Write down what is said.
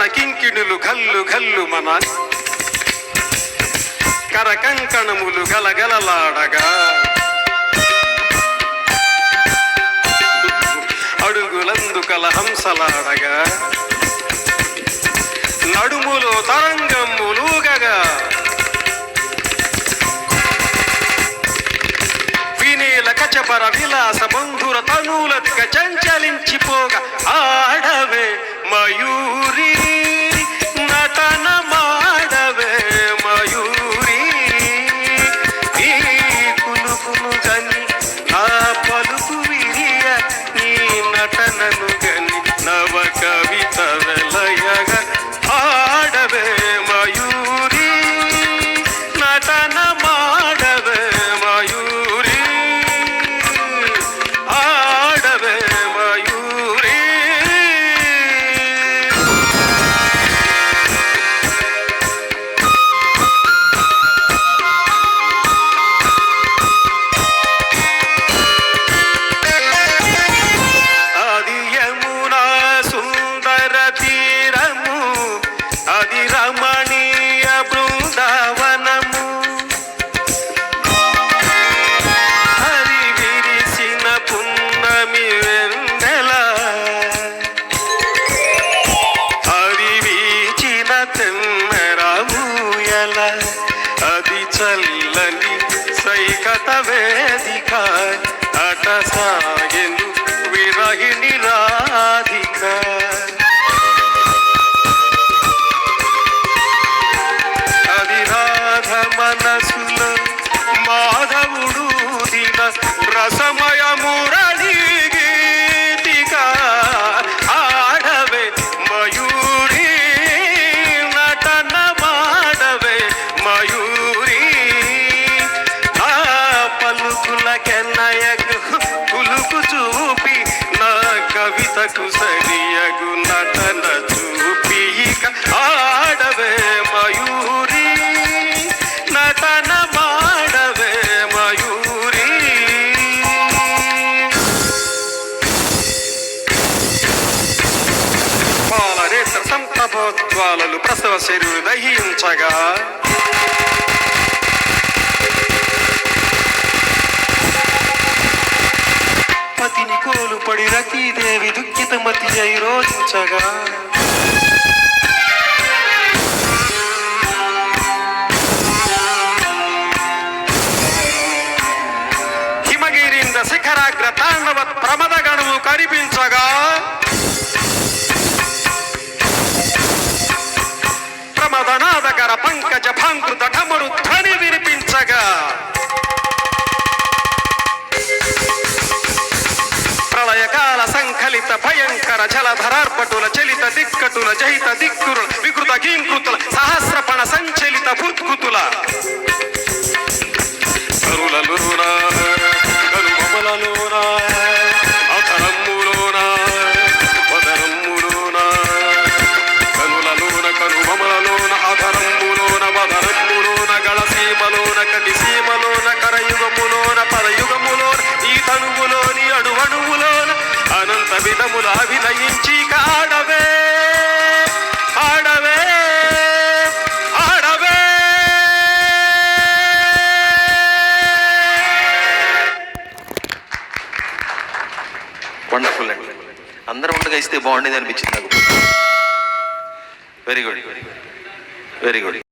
కణ కింకిణులు గల్లు గల్లు మన కరకంకణములు గలగలలాడగా అడుగులందు కల హంసలాడగా నడుములో తరంగములుగగా వినీల కచపర విలాస బంధుర తనులతిక చంచలించిపోగా ఆడవే మయూరి నటన మాడవే మయూరి ఈ కులుకును గని ఆ పలుకు విరియ ఈ నటనను గని నవ కవిత వెలయగా ఆడవే మయూరి నటన మాడవే మయూరి ఆడవే మయూరి. అది యమునా సుందర తీరము అది రమణీయ బృందావనము అది విరిసిన పున్నమి వెన్నెల అది వీచిన తెమ్మెరమూయల అది చల్లని సైకత వేదిక అట సాగెను విరహిణి రాధిక. అది రాధ మనసులో మాధవుడు దిన రసమయ మురళీ గీతిక ఆడవే మయూరి నటన మాడవే మయూరి ఆ పలుకుల కెన్నయగు కులుకు చూపి నా కవితకు సరియగు నటన చూపి ఇక ఆడవే మయూరి నటన మాడవే మయూరి. పాలనేత్ర సంతపోద్వాలలు ప్రసవ శరీరు దహించగా పతిని కోలుపడి రతీదేవి దుఃఖిత మతి అయి రోధించగా హిమగిరింద శిఖరాగ్ర తాండవత్ ప్రమద గణము కనిపించగా ప్రమదనాదకర పంకజ భాంకృత ఢమరు ధ్వని వినిపించగా ప్రళయకాల సంకలిత భయంకర జలధరార్పటుల చలిత దిక్కటుల జహిత దిక్కురుల వికృత గీంకృతుల సహస్రపణ సంచలిత భూత్కుతుల కరులలోన కనుమమలలోన అధరమ్ములోన వదరమ్ములోన కనులలోన కనుమమలలోన అధరమ్ములోన వదరమ్ములోన గళసీమలోన కటిసీమలోన కరయుగములోన పరయుగములోన ఈ తనువులోని అణువణువులోన అనంత విధముల అభినయించి ఆడవే ఆడవే ఆడవే. వండర్ఫుల్ అండి. అందరూ ఉండగా ఇస్తే బాగుండేది అనిపించింది నాకు. Very good very good.